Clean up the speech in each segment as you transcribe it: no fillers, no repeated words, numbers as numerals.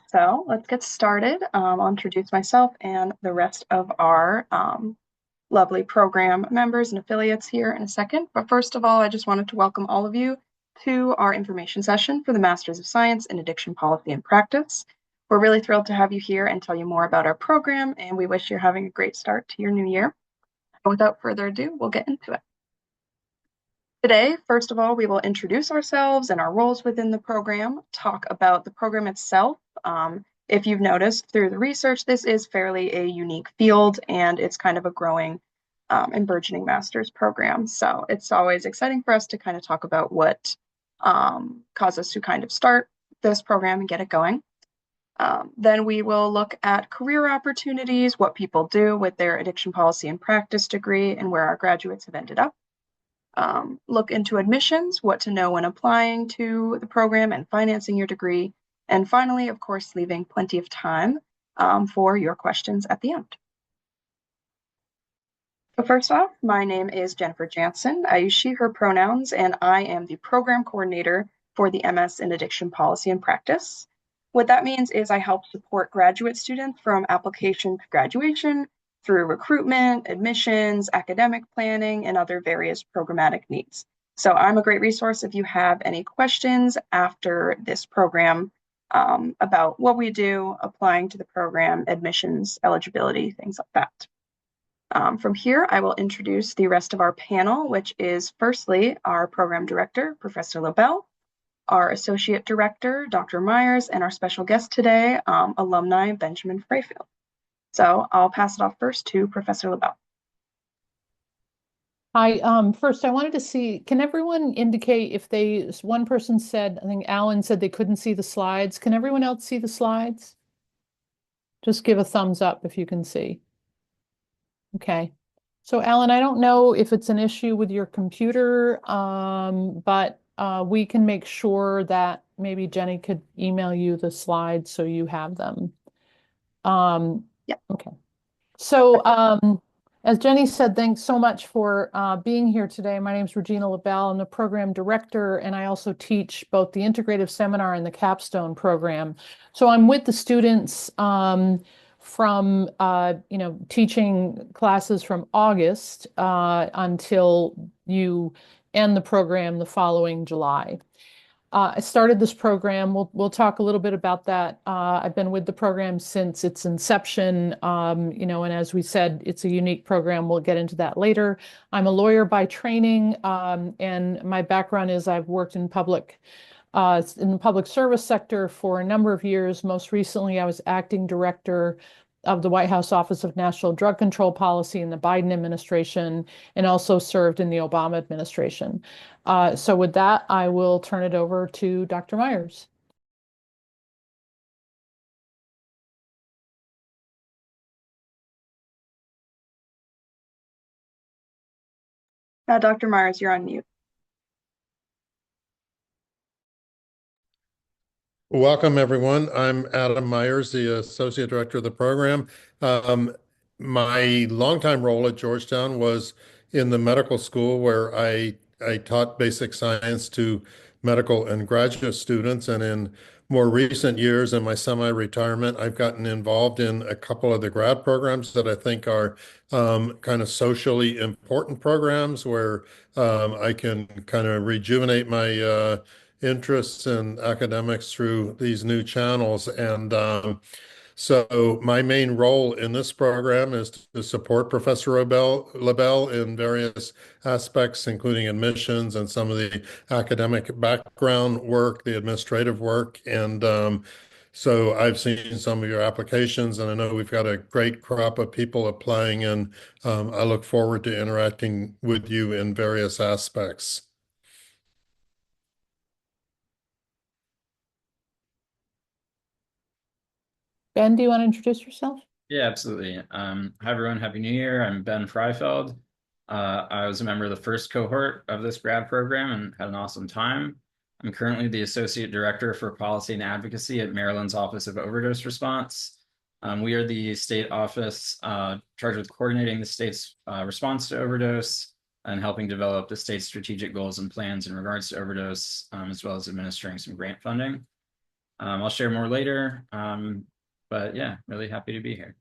So let's get started. I'll introduce myself and the rest of our lovely program members and affiliates here in a second. But first of all, I just wanted to welcome all of you to our information session for the Masters of Science in Addiction Policy and Practice. We're really thrilled to have you here and tell you more about our program, and we wish you're having a great start to your new year. And without further ado, we'll get into it. Today, first of all, we will introduce ourselves and our roles within the program, talk about the program itself. If you've noticed through the research, this is fairly a unique field and it's kind of a growing and burgeoning master's program. So it's always exciting for us to kind of talk about what caused us to kind of start this program and get it going. Then we will look at career opportunities, what people do with their addiction policy and practice degree, and where our graduates have ended up. Look into admissions, what to know when applying to the program and financing your degree. And finally, of course, leaving plenty of time for your questions at the end. So first off, my name is Jennifer Jansen. I use she, her pronouns, and I am the program coordinator for the MS in Addiction Policy and Practice. What that means is I help support graduate students from application to graduation through recruitment, admissions, academic planning, and other various programmatic needs. So I'm a great resource if you have any questions after this program about what we do, applying to the program, admissions, eligibility, things like that. From here, I will introduce the rest of our panel, which is firstly our program director, Professor LaBelle, our associate director, Dr. Myers, and our special guest today, alumni Benjamin Freyfield. So I'll pass it off first to Professor LaBelle. Hi, first I wanted to see, can everyone indicate if one person said, I think Alan said they couldn't see the slides. Can everyone else see the slides? Just give a thumbs up if you can see. Okay. So Alan, I don't know if it's an issue with your computer, but we can make sure that maybe Jenny could email you the slides so you have them. Yeah. Okay. So as Jenny said, thanks so much for being here today. My name is Regina LaBelle. I'm the program director, and I also teach both the integrative seminar and the capstone program. So I'm with the students from teaching classes from August until you end the program the following July. I started this program. We'll talk a little bit about that. I've been with the program since its inception, and as we said, it's a unique program. We'll get into that later. I'm a lawyer by training, and my background is I've worked in the public service sector for a number of years. Most recently, I was acting director of the White House Office of National Drug Control Policy in the Biden administration, and also served in the Obama administration. So with that, I will turn it over to Dr. Myers. Dr. Myers, you're on mute. Welcome, everyone. I'm Adam Myers, the Associate Director of the program. My longtime role at Georgetown was in the medical school where I taught basic science to medical and graduate students. And in more recent years, in my semi-retirement, I've gotten involved in a couple of the grad programs that I think are kind of socially important programs where I can kind of rejuvenate my interests in academics through these new channels. And so my main role in this program is to support Professor LaBelle in various aspects, including admissions and some of the academic background work, the administrative work. And so I've seen some of your applications, and I know we've got a great crop of people applying, and I look forward to interacting with you in various aspects. Ben, do you want to introduce yourself? Yeah, absolutely. Hi, everyone. Happy New Year. I'm Ben Freifeld. I was a member of the first cohort of this grad program and had an awesome time. I'm currently the Associate Director for Policy and Advocacy at Maryland's Office of Overdose Response. We are the state office charged with coordinating the state's response to overdose and helping develop the state's strategic goals and plans in regards to overdose, as well as administering some grant funding. I'll share more later. But yeah, really happy to be here.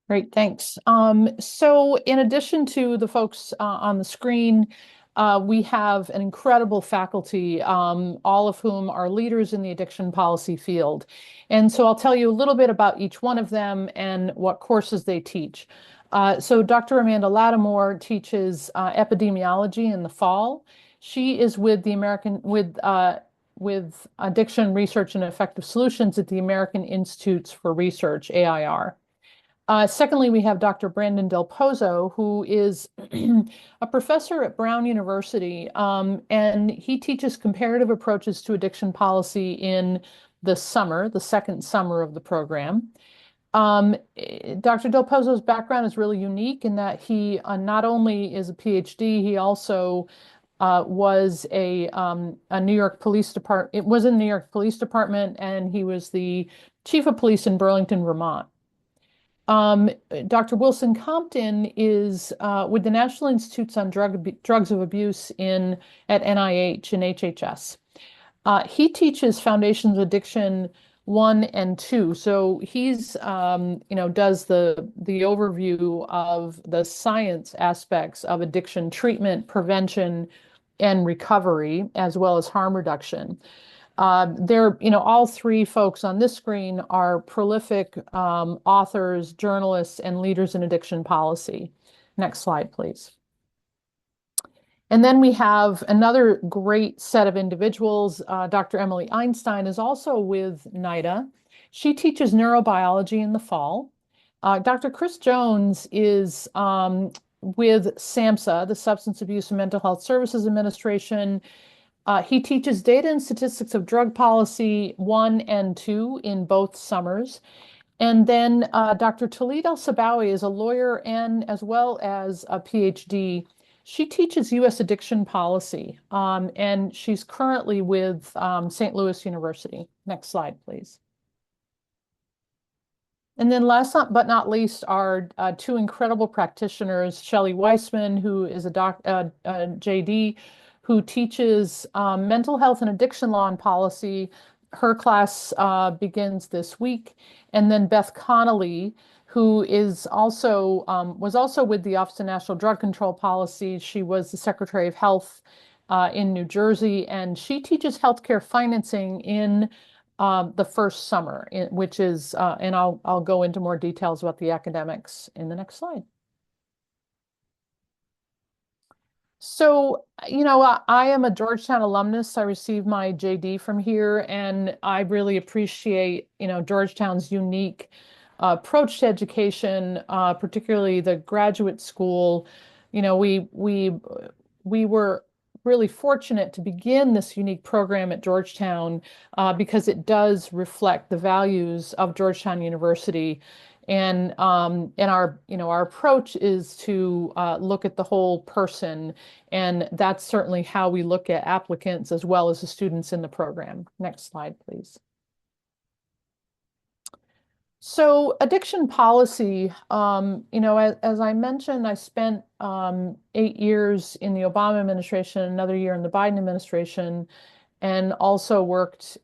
Great, thanks. So in addition to the folks on the screen, we have an incredible faculty, all of whom are leaders in the addiction policy field. And so I'll tell you a little bit about each one of them and what courses they teach. So Dr. Amanda Lattimore teaches epidemiology in the fall. She is with the with Addiction Research and Effective Solutions at the American Institutes for Research, AIR. Secondly, we have Dr. Brandon Del Pozo, who is a professor at Brown University, and he teaches comparative approaches to addiction policy in the summer, the second summer of the program. Dr. Del Pozo's background is really unique in that he not only is a PhD, he also was a New York Police Department. It was in the New York Police Department, and he was the chief of police in Burlington, Vermont. Dr. Wilson Compton is with the National Institutes on Drugs of Abuse at NIH and HHS. He teaches Foundations of Addiction 1 and 2. So he's does the overview of the science aspects of addiction treatment, prevention, and recovery, as well as harm reduction. All three folks on this screen are prolific authors, journalists, and leaders in addiction policy. Next slide, please. And then we have another great set of individuals. Dr. Emily Einstein is also with NIDA. She teaches neurobiology in the fall. Dr. Chris Jones is with SAMHSA, the Substance Abuse and Mental Health Services Administration. He teaches data and statistics of drug policy 1 and 2 in both summers. And then Dr. Talid El-Sabawy is a lawyer and as well as a PhD. She teaches U.S. addiction policy, and she's currently with St. Louis University. Next slide, please. And then last but not least are two incredible practitioners, Shelley Weissman, who is a JD, who teaches mental health and addiction law and policy. Her class begins this week. And then Beth Connolly, who is also was also with the Office of National Drug Control Policy. She was the Secretary of Health in New Jersey, and she teaches healthcare financing in the first summer, which is, and I'll go into more details about the academics in the next slide. So, I am a Georgetown alumnus. I received my JD from here, and I really appreciate, Georgetown's unique approach to education, particularly the graduate school. We were really fortunate to begin this unique program at Georgetown because it does reflect the values of Georgetown University. And our approach is to look at the whole person, and that's certainly how we look at applicants as well as the students in the program. Next slide, please. So addiction policy, as I mentioned, I spent 8 years in the Obama administration, another year in the Biden administration, and also worked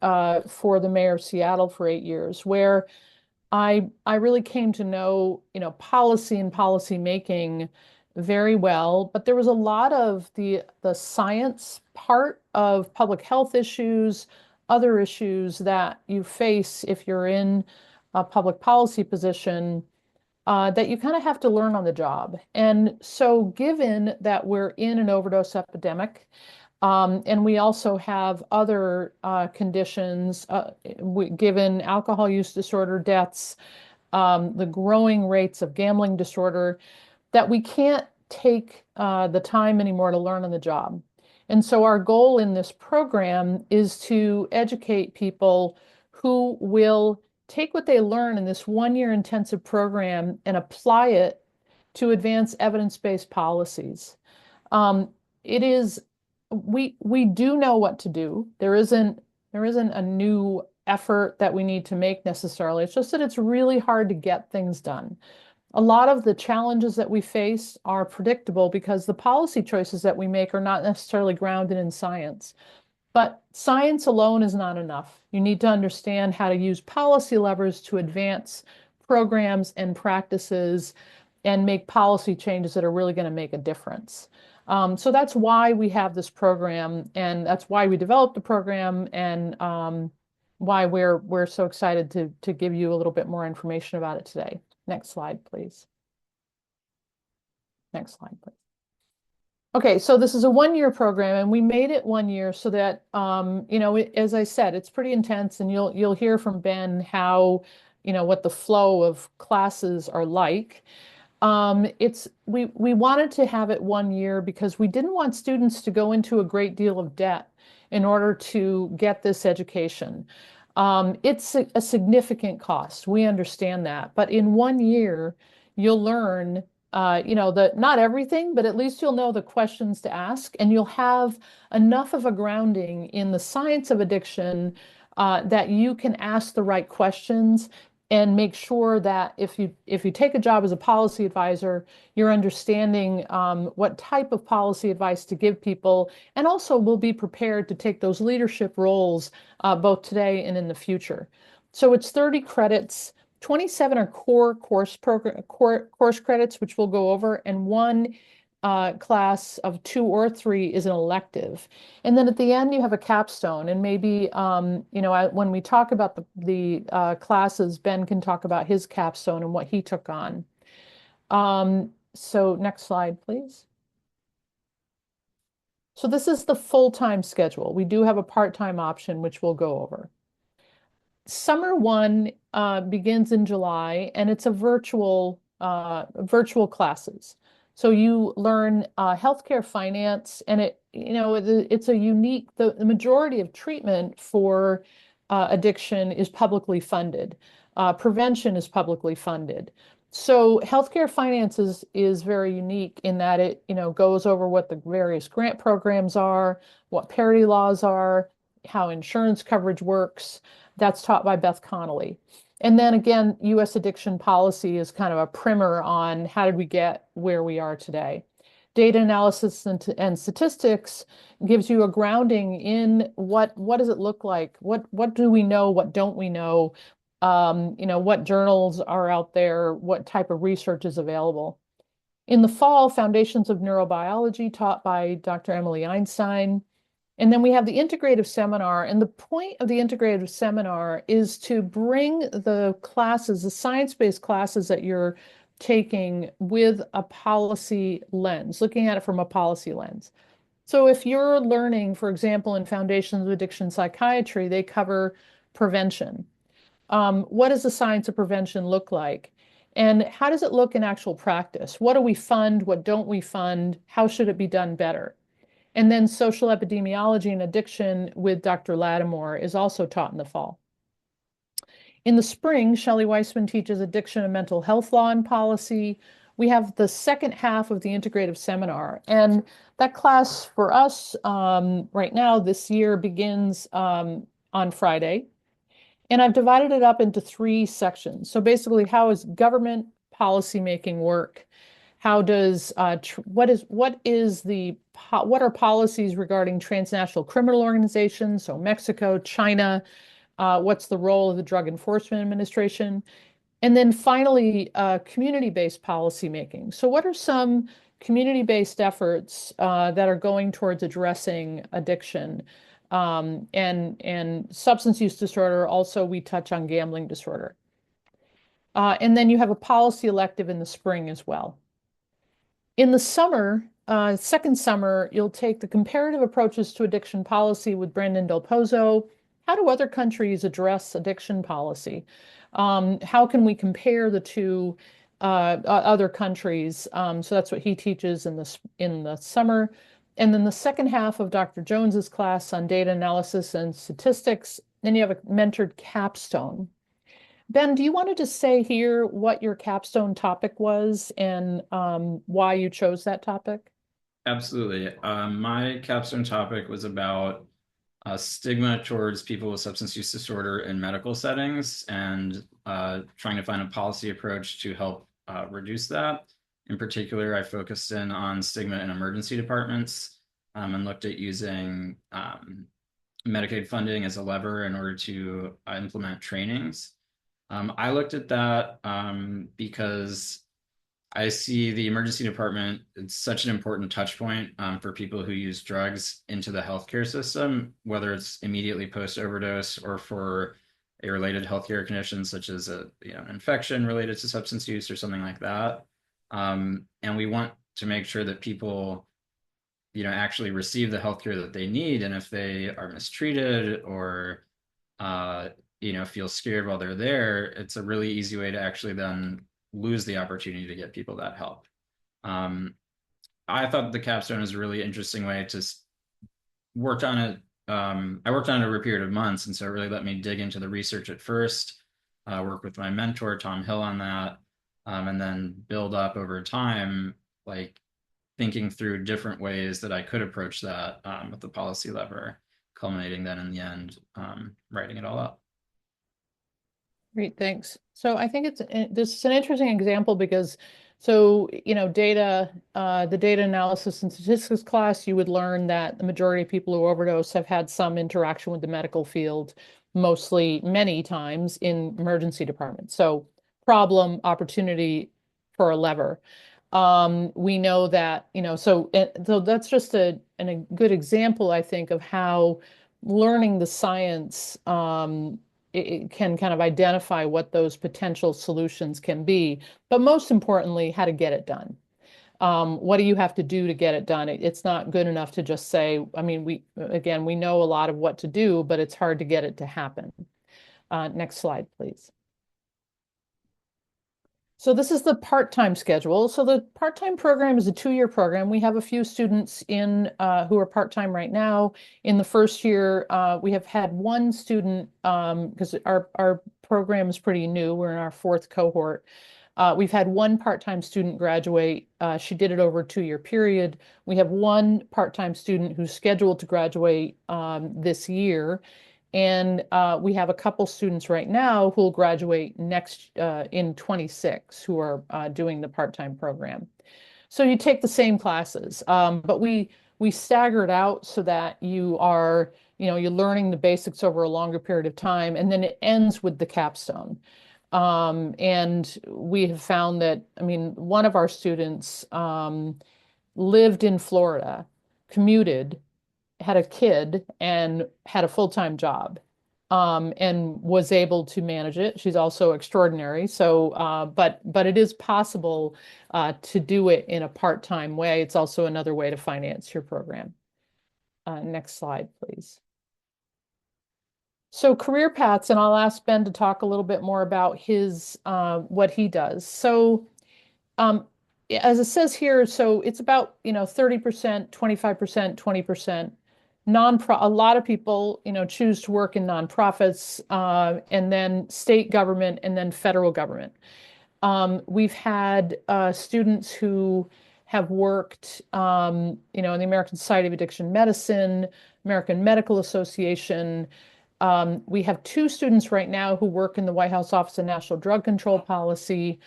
for the mayor of Seattle for 8 years, where I really came to know, policy and policy making very well, but there was a lot of the science part of public health issues, other issues that you face if you're in a public policy position that you kind of have to learn on the job. And so given that we're in an overdose epidemic, and we also have other conditions, given alcohol use disorder deaths, the growing rates of gambling disorder, that we can't take the time anymore to learn on the job. And so our goal in this program is to educate people who will take what they learn in this one-year intensive program and apply it to advance evidence-based policies. We do know what to do. There isn't a new effort that we need to make necessarily. It's just that it's really hard to get things done. A lot of the challenges that we face are predictable because the policy choices that we make are not necessarily grounded in science. But science alone is not enough. You need to understand how to use policy levers to advance programs and practices and make policy changes that are really going to make a difference. So that's why we have this program, and that's why we developed the program, and why we're so excited to give you a little bit more information about it today. Next slide, please. Next slide, please. Okay, so this is a one-year program, and we made it 1 year so that, as I said, it's pretty intense, and you'll hear from Ben how, what the flow of classes are like. We wanted to have it 1 year because we didn't want students to go into a great deal of debt in order to get this education. It's a significant cost. We understand that, but in 1 year, you'll learn that not everything, but at least you'll know the questions to ask, and you'll have enough of a grounding in the science of addiction that you can ask the right questions and make sure that if you take a job as a policy advisor, you're understanding what type of policy advice to give people, and also will be prepared to take those leadership roles both today and in the future. So it's 30 credits. 27 are core course credits, which we'll go over, and one class of 2 or 3 is an elective. And then at the end, you have a capstone. And maybe, when we talk about the classes, Ben can talk about his capstone and what he took on. So next slide, please. So this is the full-time schedule. We do have a part-time option, which we'll go over. Summer 1 begins in July, and it's a virtual classes. So you learn healthcare finance, and it's a unique. The majority of treatment for addiction is publicly funded. Prevention is publicly funded. So healthcare finance is very unique in that it goes over what the various grant programs are, what parity laws are, how insurance coverage works. That's taught by Beth Connolly. And then again, U.S. addiction policy is kind of a primer on how did we get where we are today. Data analysis and statistics gives you a grounding in what does it look like? What do we know? What don't we know? What journals are out there? What type of research is available? In the fall, Foundations of Neurobiology taught by Dr. Emily Einstein. And then we have the integrative seminar, and the point of the integrative seminar is to bring the classes, the science-based classes that you're taking with a policy lens, looking at it from a policy lens. So if you're learning, for example, in Foundations of Addiction Psychiatry, they cover prevention. What does the science of prevention look like? And how does it look in actual practice? What do we fund? What don't we fund? How should it be done better? And then social epidemiology and addiction with Dr. Lattimore is also taught in the fall. In the spring, Shelley Weissman teaches addiction and mental health law and policy. We have the second half of the integrative seminar. And that class for us right now this year begins on Friday. And I've divided it up into 3 sections. So basically, how is government policymaking work? How does what are policies regarding transnational criminal organizations? So Mexico, China, what's the role of the Drug Enforcement Administration? And then finally, community-based policymaking. So what are some community-based efforts that are going towards addressing addiction and substance use disorder? Also, we touch on gambling disorder. And then you have a policy elective in the spring as well. In the summer, second summer, you'll take the comparative approaches to addiction policy with Brendan Del Pozo. How do other countries address addiction policy? How can we compare the 2 other countries? So that's what he teaches in the summer. And then the second half of Dr. Jones's class on data analysis and statistics. Then you have a mentored capstone. Ben, do you want to just say here what your capstone topic was and why you chose that topic? Absolutely. My capstone topic was about stigma towards people with substance use disorder in medical settings, and trying to find a policy approach to help reduce that. In particular, I focused in on stigma in emergency departments, and looked at using Medicaid funding as a lever in order to implement trainings. I looked at that because I see the emergency department, it's such an important touch point for people who use drugs into the healthcare system, whether it's immediately post overdose or for a related healthcare condition such as an infection related to substance use or something like that. And we want to make sure that people actually receive the healthcare that they need. And if they are mistreated or feel scared while they're there, it's a really easy way to actually then lose the opportunity to get people that help. I thought the capstone is a really interesting way to work on it. I worked on it over a period of months, and so it really let me dig into the research at first, work with my mentor, Tom Hill, on that, and then build up over time, like thinking through different ways that I could approach that with the policy lever, culminating then in the end, writing it all up. Great, thanks. So I think this is an interesting example because, data, the data analysis and statistics class, you would learn that the majority of people who overdose have had some interaction with the medical field, many times in emergency departments. So problem, opportunity for a lever. We know that, so that's just a good example, I think, of how learning the science, it can kind of identify what those potential solutions can be, but most importantly, how to get it done. What do you have to do to get it done? It's not good enough to just say, I mean, we know a lot of what to do, but it's hard to get it to happen. Next slide, please. So this is the part-time schedule. So the part-time program is a 2-year program. We have a few students in who are part-time right now. In the first year, we have had one student, because our program is pretty new. We're in our 4th cohort. We've had one part-time student graduate. She did it over a 2-year period. We have one part-time student who's scheduled to graduate this year. And we have a couple students right now who will graduate next in 26 who are doing the part-time program. So you take the same classes, but we stagger it out so that you are, you're learning the basics over a longer period of time, and then it ends with the capstone. And we have found that, one of our students lived in Florida, commuted, had a kid, and had a full-time job, and was able to manage it. She's also extraordinary. So, but it is possible to do it in a part-time way. It's also another way to finance your program. Next slide, please. So career paths, and I'll ask Ben to talk a little bit more about his what he does. So as it says here, so it's about 30%, 25%, 20%. A lot of people choose to work in nonprofits, and then state government, and then federal government. We've had students who have worked in the American Society of Addiction Medicine, American Medical Association. We have 2 students right now who work in the White House Office of National Drug Control Policy.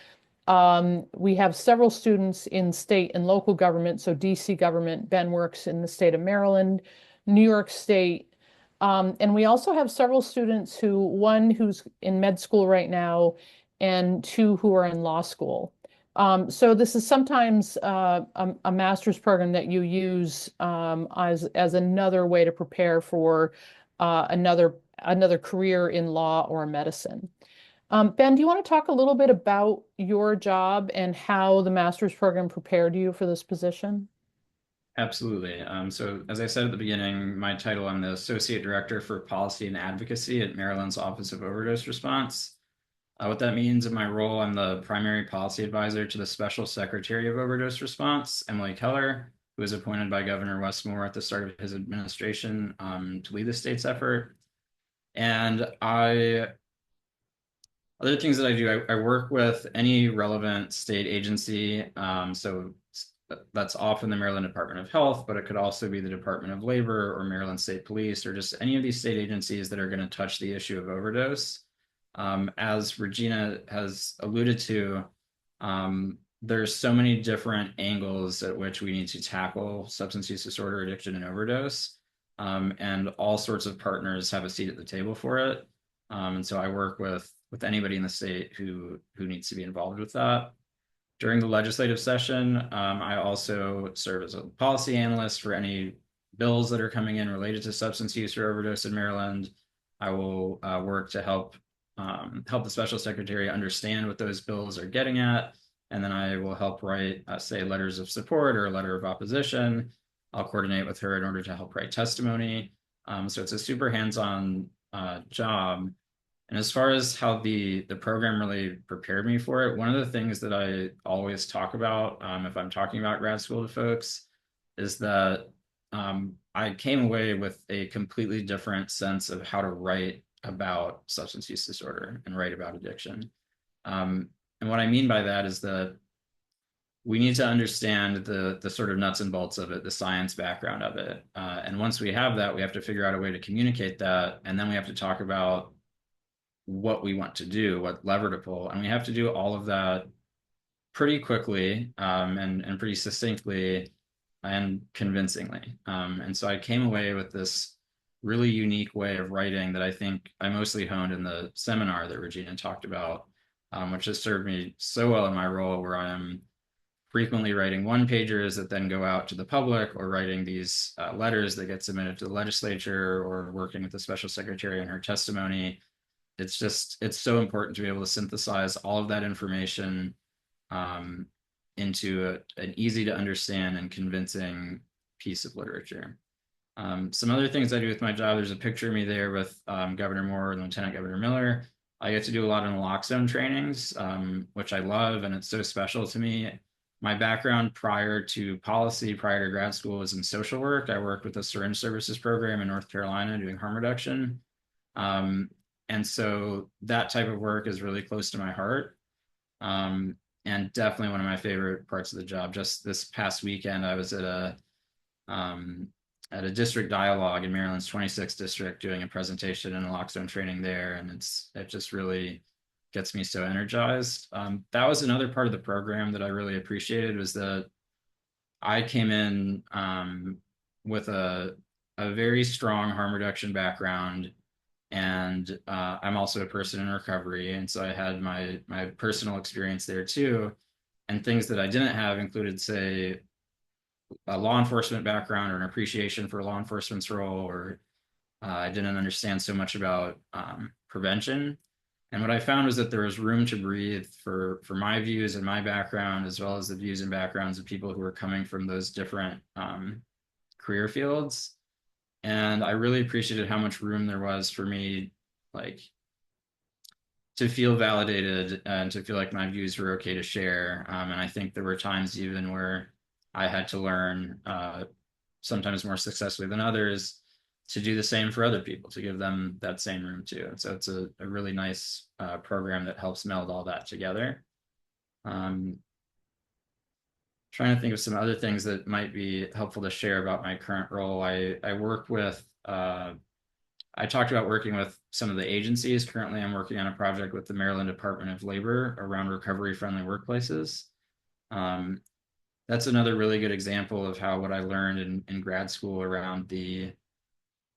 We have several students in state and local government, so DC government. Ben works in the state of Maryland, New York State. And we also have several students one who's in med school right now, and 2 who are in law school. So this is sometimes a master's program that you use as another way to prepare for another career in law or medicine. Ben, do you want to talk a little bit about your job and how the master's program prepared you for this position? Absolutely. So as I said at the beginning, my title, I'm the Associate Director for Policy and Advocacy at Maryland's Office of Overdose Response. What that means in my role, I'm the primary policy advisor to the Special Secretary of Overdose Response, Emily Keller, who was appointed by Governor Wes Moore at the start of his administration to lead the state's effort. And other things that I do, I work with any relevant state agency. So that's often the Maryland Department of Health, but it could also be the Department of Labor or Maryland State Police, or just any of these state agencies that are going to touch the issue of overdose. As Regina has alluded to, There's so many different angles at which we need to tackle substance use disorder, addiction, and overdose. And all sorts of partners have a seat at the table for it. And so I work with anybody in the state who needs to be involved with that. During the legislative session, I also serve as a policy analyst for any bills that are coming in related to substance use or overdose in Maryland. I will work to help the special secretary understand what those bills are getting at, and then I will help write, say, letters of support or a letter of opposition. I'll coordinate with her in order to help write testimony. So it's a super hands-on job. And as far as how the program really prepared me for it, one of the things that I always talk about if I'm talking about grad school to folks is that I came away with a completely different sense of how to write about substance use disorder and write about addiction. And what I mean by that is that we need to understand the sort of nuts and bolts of it, the science background of it. And once we have that, we have to figure out a way to communicate that. And then we have to talk about what we want to do, what lever to pull. And we have to do all of that pretty quickly and pretty succinctly and convincingly. And so I came away with this really unique way of writing that I think I mostly honed in the seminar that Regina talked about, which has served me so well in my role, where I am frequently writing one-pagers that then go out to the public, or writing these letters that get submitted to the legislature, or working with the special secretary in her testimony. It's so important to be able to synthesize all of that information into an easy to understand and convincing piece of literature. Some other things I do with my job, there's a picture of me there with Governor Moore and Lieutenant Governor Miller. I get to do a lot of naloxone trainings, which I love, and it's so special to me. My background prior to policy, prior to grad school, was in social work. I worked with the syringe services program in North Carolina doing harm reduction. And so that type of work is really close to my heart. And definitely one of my favorite parts of the job. Just this past weekend, I was at a district dialogue in Maryland's 26th district doing a presentation and naloxone training there. And it just really gets me so energized. That was another part of the program that I really appreciated, was that I came in with a very strong harm reduction background. And I'm also a person in recovery. And so I had my personal experience there too. And things that I didn't have included, say, a law enforcement background or an appreciation for law enforcement's role, or I didn't understand so much about prevention. And what I found was that there was room to breathe for my views and my background, as well as the views and backgrounds of people who were coming from those different career fields. And I really appreciated how much room there was for me, like, to feel validated and to feel like my views were okay to share. And I think there were times even where I had to learn, sometimes more successfully than others, to do the same for other people, to give them that same room too. And so it's a really nice program that helps meld all that together. Trying to think of some other things that might be helpful to share about my current role. I work with, I talked about working with some of the agencies. Currently, I'm working on a project with the Maryland Department of Labor around recovery-friendly workplaces. That's another really good example of how what I learned in grad school around the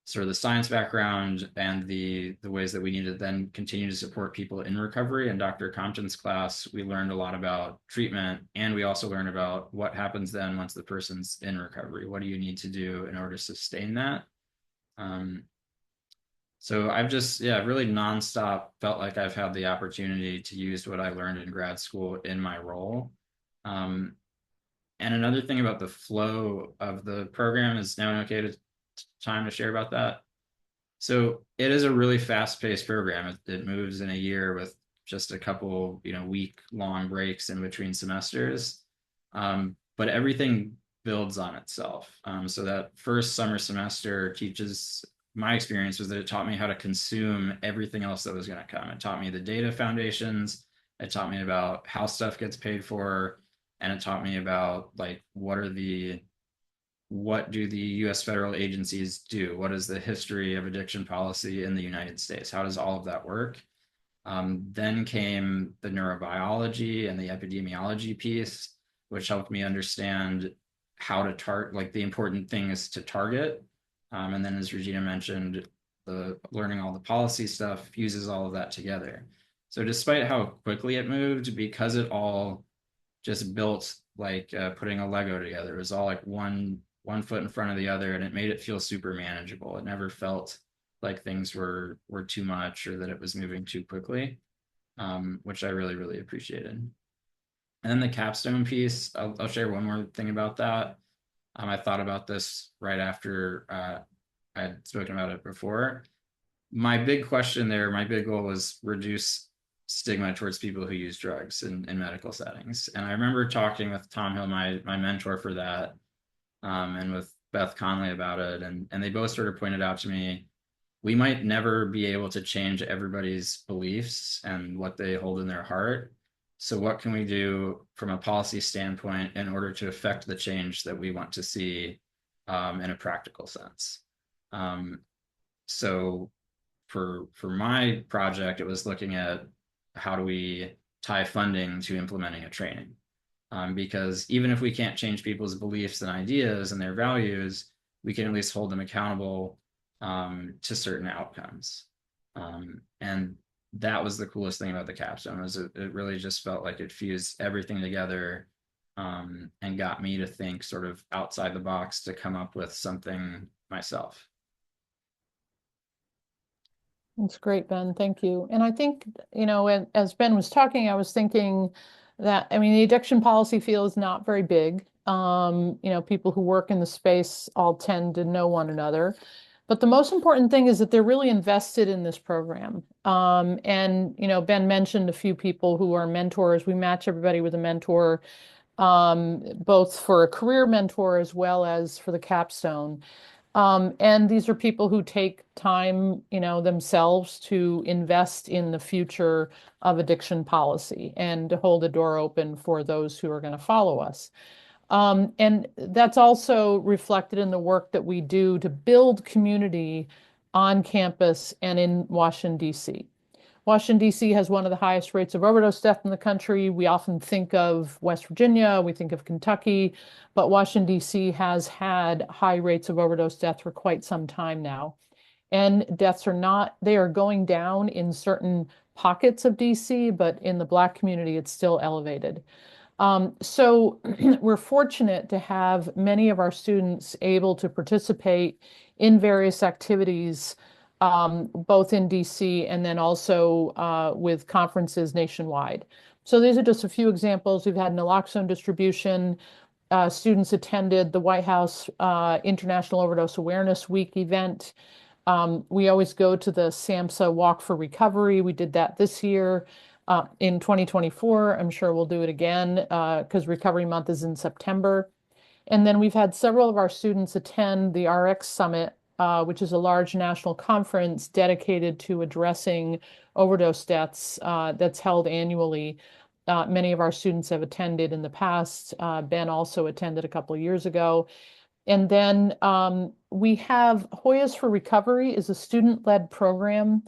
sort of the science background and the ways that we need to then continue to support people in recovery. In Dr. Compton's class, we learned a lot about treatment, and we also learned about what happens then once the person's in recovery. What do you need to do in order to sustain that? So I've just, really nonstop felt like I've had the opportunity to use what I learned in grad school in my role. And another thing about the flow of the program, is now okay time to share about that? So it is a really fast-paced program. It moves in a year with just a couple, week-long breaks in between semesters. But everything builds on itself. So that first summer semester teaches, my experience was that it taught me how to consume everything else that was going to come. It taught me the data foundations. It taught me about how stuff gets paid for. And it taught me about, like, what do the US federal agencies do? What is the history of addiction policy in the United States? How does all of that work? Then came the neurobiology and the epidemiology piece, which helped me understand how to target, like the important things to target. And then, as Regina mentioned, the learning all the policy stuff fuses all of that together. So despite how quickly it moved, because it all just built like putting a Lego together, it was all like one foot in front of the other, and it made it feel super manageable. It never felt like things were too much or that it was moving too quickly, which I really appreciated. And then the capstone piece, I'll share one more thing about that. I thought about this right after I had spoken about it before. My big question there, my big goal was reduce stigma towards people who use drugs in medical settings. And I remember talking with Tom Hill, my mentor for that, and with Beth Conley about it. And they both sort of pointed out to me, we might never be able to change everybody's beliefs and what they hold in their heart. So what can we do from a policy standpoint in order to affect the change that we want to see in a practical sense? So for my project, it was looking at how do we tie funding to implementing a training? Because even if we can't change people's beliefs and ideas and their values, we can at least hold them accountable to certain outcomes. And that was the coolest thing about the capstone, was it really just felt like it fused everything together and got me to think sort of outside the box to come up with something myself. That's great, Ben. Thank you. And I think, as Ben was talking, I was thinking that, I mean, the addiction policy field is not very big. People who work in the space all tend to know one another. But the most important thing is that they're really invested in this program. And Ben mentioned a few people who are mentors. We match everybody with a mentor, both for a career mentor as well as for the capstone. And these are people who take time, themselves to invest in the future of addiction policy and to hold the door open for those who are going to follow us. And that's also reflected in the work that we do to build community on campus and in Washington, D.C. Washington, D.C. has one of the highest rates of overdose death in the country. We often think of West Virginia, we think of Kentucky, but Washington, D.C. has had high rates of overdose death for quite some time now. And deaths they are going down in certain pockets of D.C., but in the Black community, it's still elevated. So we're fortunate to have many of our students able to participate in various activities, both in DC and then also with conferences nationwide. So these are just a few examples. We've had naloxone distribution. Students attended the White House International Overdose Awareness Week event. We always go to the SAMHSA Walk for Recovery. We did that this year. In 2024, I'm sure we'll do it again because Recovery Month is in September. And then we've had several of our students attend the RX Summit, which is a large national conference dedicated to addressing overdose deaths that's held annually. Many of our students have attended in the past. Ben also attended a couple of years ago. And then we have Hoyas for Recovery is a student-led program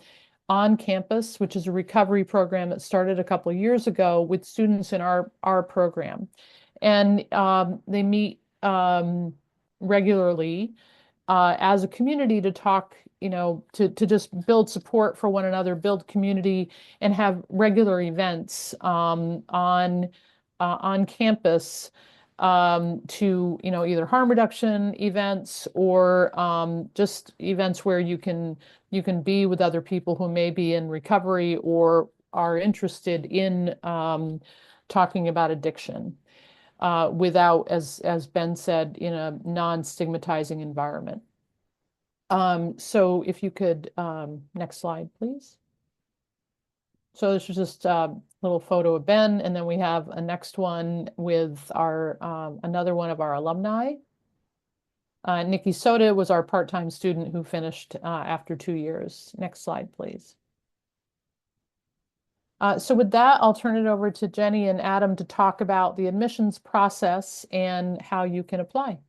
on campus, which is a recovery program that started a couple of years ago with students in our program. And they meet regularly as a community to talk, to just build support for one another, build community, and have regular events on campus to either harm reduction events or just events where you can be with other people who may be in recovery or are interested in talking about addiction without, as Ben said, in a non-stigmatizing environment. So if you could, next slide, please. So this is just a little photo of Ben, and then we have a next one with our another one of our alumni. Nikki Soda was our part-time student who finished after 2 years. Next slide, please. So with that, I'll turn it over to Jenny and Adam to talk about the admissions process and how you can apply.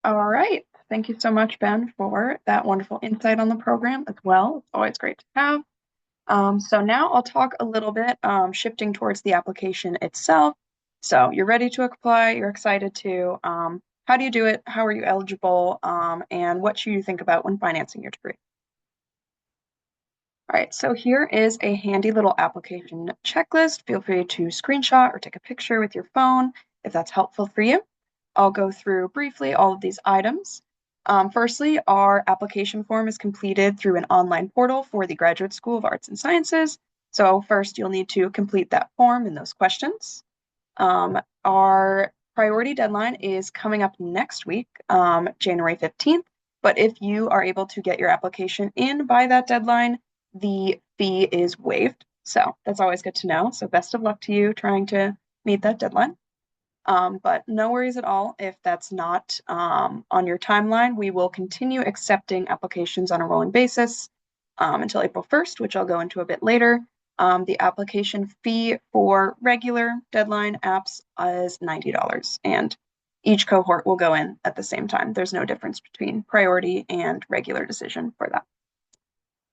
All right. Thank you so much, Ben, for that wonderful insight on the program as well. It's always great to have. So now I'll talk a little bit, shifting towards the application itself. So you're ready to apply, you're excited to. How do you do it? How are you eligible? And what should you think about when financing your degree? All right, so here is a handy little application checklist. Feel free to screenshot or take a picture with your phone if that's helpful for you. I'll go through briefly all of these items. Firstly, our application form is completed through an online portal for the Graduate School of Arts and Sciences. So first, you'll need to complete that form and those questions. Our priority deadline is coming up next week, January 15th. But if you are able to get your application in by that deadline, the fee is waived. So that's always good to know. So best of luck to you trying to meet that deadline. But no worries at all if that's not on your timeline. We will continue accepting applications on a rolling basis until April 1st, which I'll go into a bit later. The application fee for regular deadline apps is $90, and each cohort will go in at the same time. There's no difference between priority and regular decision for that.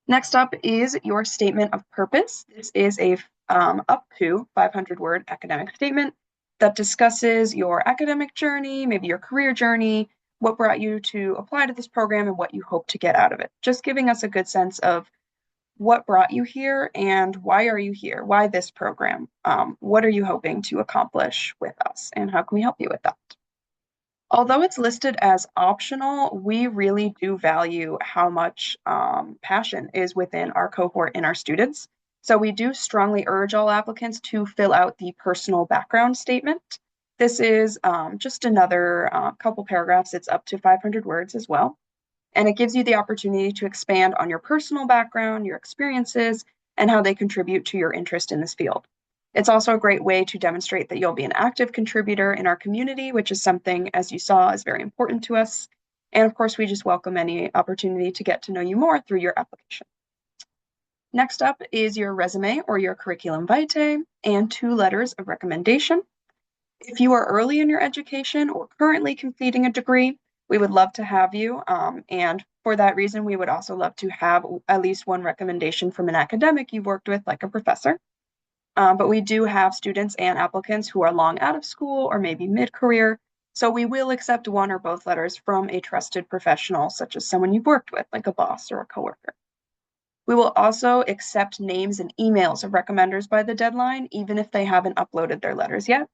Next up is your statement of purpose. This is a up to 500-word academic statement that discusses your academic journey, maybe your career journey, what brought you to apply to this program, and what you hope to get out of it. Just giving us a good sense of what brought you here and why are you here? Why this program? What are you hoping to accomplish with us, and how can we help you with that? Although it's listed as optional, we really do value how much passion is within our cohort and our students. So we do strongly urge all applicants to fill out the personal background statement. This is just another couple paragraphs. It's up to 500 words as well. And it gives you the opportunity to expand on your personal background, your experiences, and how they contribute to your interest in this field. It's also a great way to demonstrate that you'll be an active contributor in our community, which is something, as you saw, is very important to us. And of course, we just welcome any opportunity to get to know you more through your application. Next up is your resume or your curriculum vitae and 2 letters of recommendation. If you are early in your education or currently completing a degree, we would love to have you. And for that reason, we would also love to have at least 1 recommendation from an academic you've worked with, like a professor. But we do have students and applicants who are long out of school or maybe mid-career. So we will accept 1 or both letters from a trusted professional, such as someone you've worked with, like a boss or a coworker. We will also accept names and emails of recommenders by the deadline, even if they haven't uploaded their letters yet.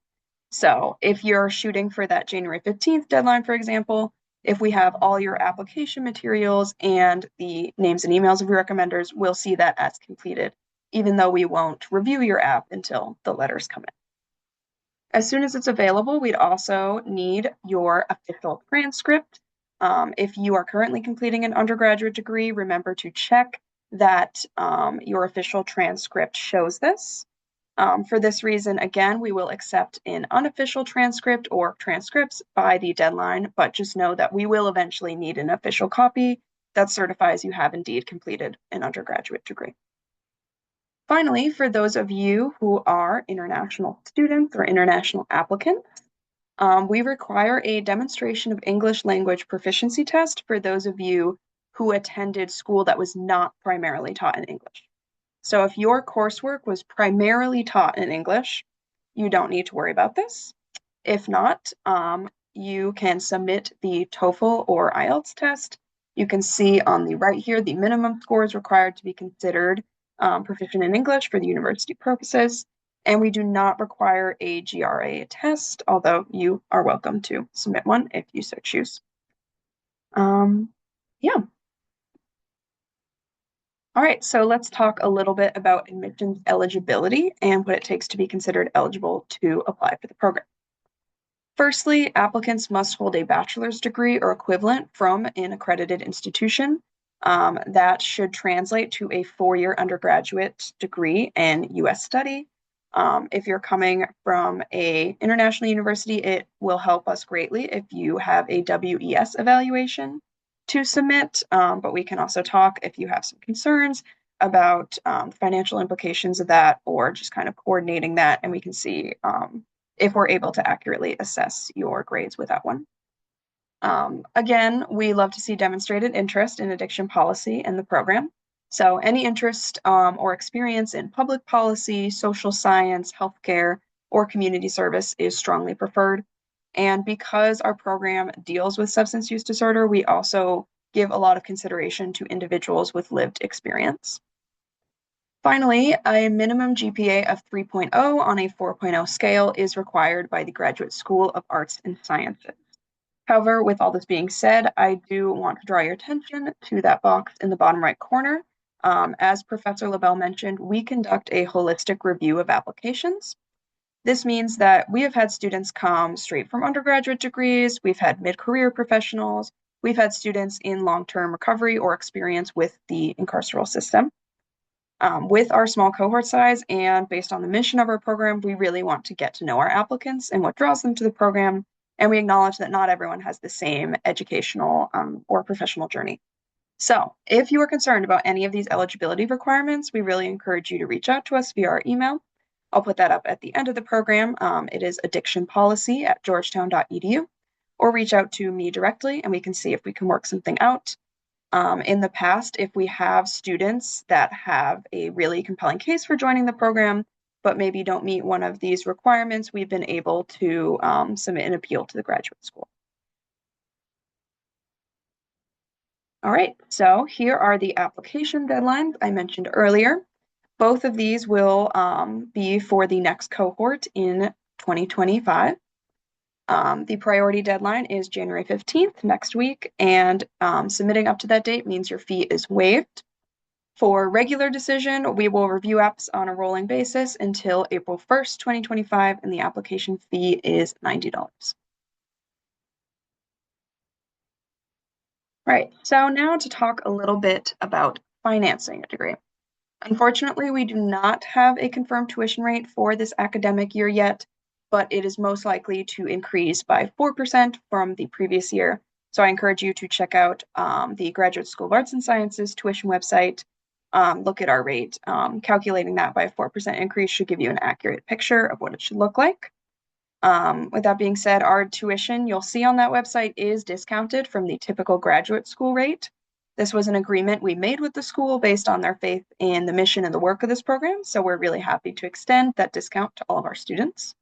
So if you're shooting for that January 15th deadline, for example, if we have all your application materials and the names and emails of your recommenders, we'll see that as completed, even though we won't review your app until the letters come in. As soon as it's available, we'd also need your official transcript. If you are currently completing an undergraduate degree, remember to check that your official transcript shows this. For this reason, again, we will accept an unofficial transcript or transcripts by the deadline, but just know that we will eventually need an official copy that certifies you have indeed completed an undergraduate degree. Finally, for those of you who are international students or international applicants, we require a demonstration of English language proficiency test for those of you who attended school that was not primarily taught in English. So if your coursework was primarily taught in English, you don't need to worry about this. If not, you can submit the TOEFL or IELTS test. You can see on the right here the minimum scores required to be considered proficient in English for the university purposes. And we do not require a GRE test, although you are welcome to submit one if you so choose. Yeah. All right, so let's talk a little bit about admissions eligibility and what it takes to be considered eligible to apply for the program. Firstly, applicants must hold a bachelor's degree or equivalent from an accredited institution. That should translate to a 4-year undergraduate degree in U.S. study. If you're coming from an international university, it will help us greatly if you have a WES evaluation to submit, but we can also talk if you have some concerns about financial implications of that or just kind of coordinating that, and we can see if we're able to accurately assess your grades with that one. Again, we love to see demonstrated interest in addiction policy in the program. So any interest or experience in public policy, social science, healthcare, or community service is strongly preferred. And because our program deals with substance use disorder, we also give a lot of consideration to individuals with lived experience. Finally, a minimum GPA of 3.0 on a 4.0 scale is required by the Graduate School of Arts and Sciences. However, with all this being said, I do want to draw your attention to that box in the bottom right corner. As Professor LaBelle mentioned, we conduct a holistic review of applications. This means that we have had students come straight from undergraduate degrees, we've had mid-career professionals, we've had students in long-term recovery or experience with the incarceral system. With our small cohort size and based on the mission of our program, we really want to get to know our applicants and what draws them to the program. And we acknowledge that not everyone has the same educational or professional journey. So if you are concerned about any of these eligibility requirements, we really encourage you to reach out to us via our email. I'll put that up at the end of the program. It is addictionpolicy@georgetown.edu, or reach out to me directly and we can see if we can work something out. In the past, if we have students that have a really compelling case for joining the program, but maybe don't meet one of these requirements, we've been able to submit an appeal to the graduate school. All right, so here are the application deadlines I mentioned earlier. Both of these will be for the next cohort in 2025. The priority deadline is January 15th, next week, and submitting up to that date means your fee is waived. For regular decision, we will review apps on a rolling basis until April 1st, 2025, and the application fee is $90. Right, so now to talk a little bit about financing a degree. Unfortunately, we do not have a confirmed tuition rate for this academic year yet, but it is most likely to increase by 4% from the previous year. So I encourage you to check out the Graduate School of Arts and Sciences tuition website, look at our rate. Calculating that by a 4% increase should give you an accurate picture of what it should look like. With that being said, our tuition you'll see on that website is discounted from the typical graduate school rate. This was an agreement we made with the school based on their faith in the mission and the work of this program, so we're really happy to extend that discount to all of our students.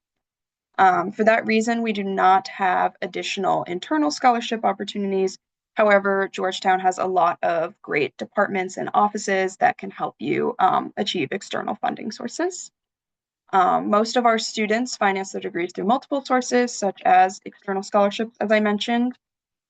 For that reason, we do not have additional internal scholarship opportunities. However, Georgetown has a lot of great departments and offices that can help you achieve external funding sources. Most of our students finance their degrees through multiple sources, such as external scholarships, as I mentioned,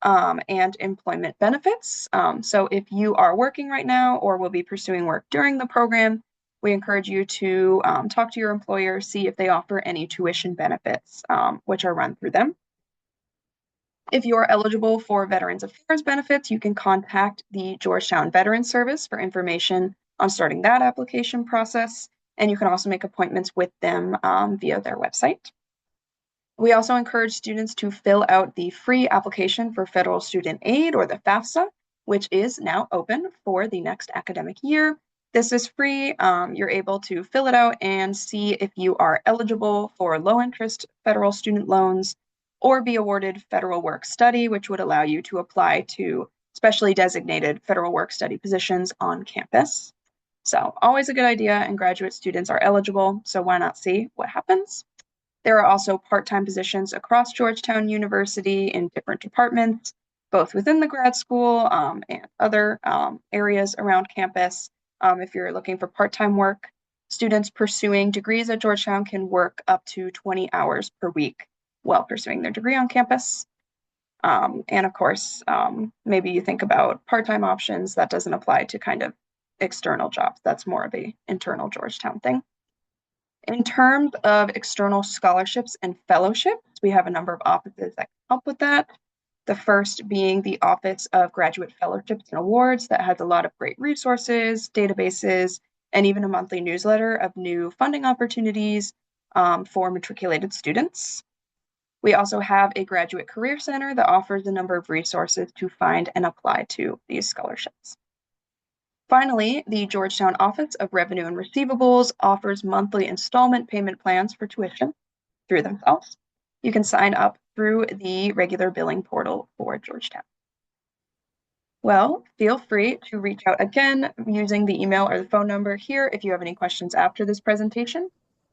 and employment benefits. So if you are working right now or will be pursuing work during the program, we encourage you to talk to your employer, see if they offer any tuition benefits, which are run through them. If you are eligible for Veterans Affairs benefits, you can contact the Georgetown Veterans Service for information on starting that application process. And you can also make appointments with them via their website. We also encourage students to fill out the free application for Federal Student Aid, or the FAFSA, which is now open for the next academic year. This is free. You're able to fill it out and see if you are eligible for low-interest federal student loans or be awarded federal work study, which would allow you to apply to specially designated federal work study positions on campus. So always a good idea, and graduate students are eligible, so why not see what happens? There are also part-time positions across Georgetown University in different departments, both within the grad school and other areas around campus. If you're looking for part-time work, students pursuing degrees at Georgetown can work up to 20 hours per week while pursuing their degree on campus. And of course, maybe you think about part-time options. That doesn't apply to kind of external jobs. That's more of an internal Georgetown thing. In terms of external scholarships and fellowships, we have a number of offices that can help with that. The first being the Office of Graduate Fellowships and Awards that has a lot of great resources, databases, and even a monthly newsletter of new funding opportunities for matriculated students. We also have a Graduate Career Center that offers a number of resources to find and apply to these scholarships. Finally, the Georgetown Office of Revenue and Receivables offers monthly installment payment plans for tuition through themselves. You can sign up through the regular billing portal for Georgetown. Well, feel free to reach out again using the email or the phone number here if you have any questions after this presentation.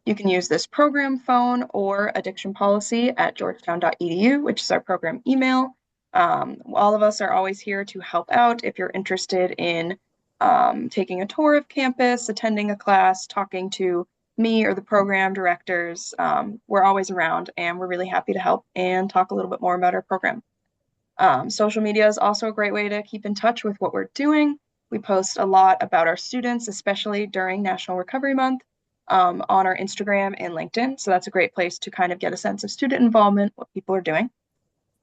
You can use this program phone or addiction policy at georgetown.edu, which is our program email. All of us are always here to help out if you're interested in taking a tour of campus, attending a class, talking to me or the program directors. We're always around and we're really happy to help and talk a little bit more about our program. Social media is also a great way to keep in touch with what we're doing. We post a lot about our students, especially during National Recovery Month, on our Instagram and LinkedIn. So that's a great place to kind of get a sense of student involvement, what people are doing.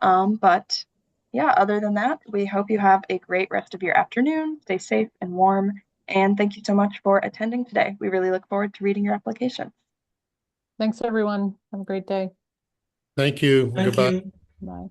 But yeah, other than that, we hope you have a great rest of your afternoon. Stay safe and warm. And thank you so much for attending today. We really look forward to reading your application. Thanks, everyone. Have a great day. Thank you. Thank Goodbye. you. Bye.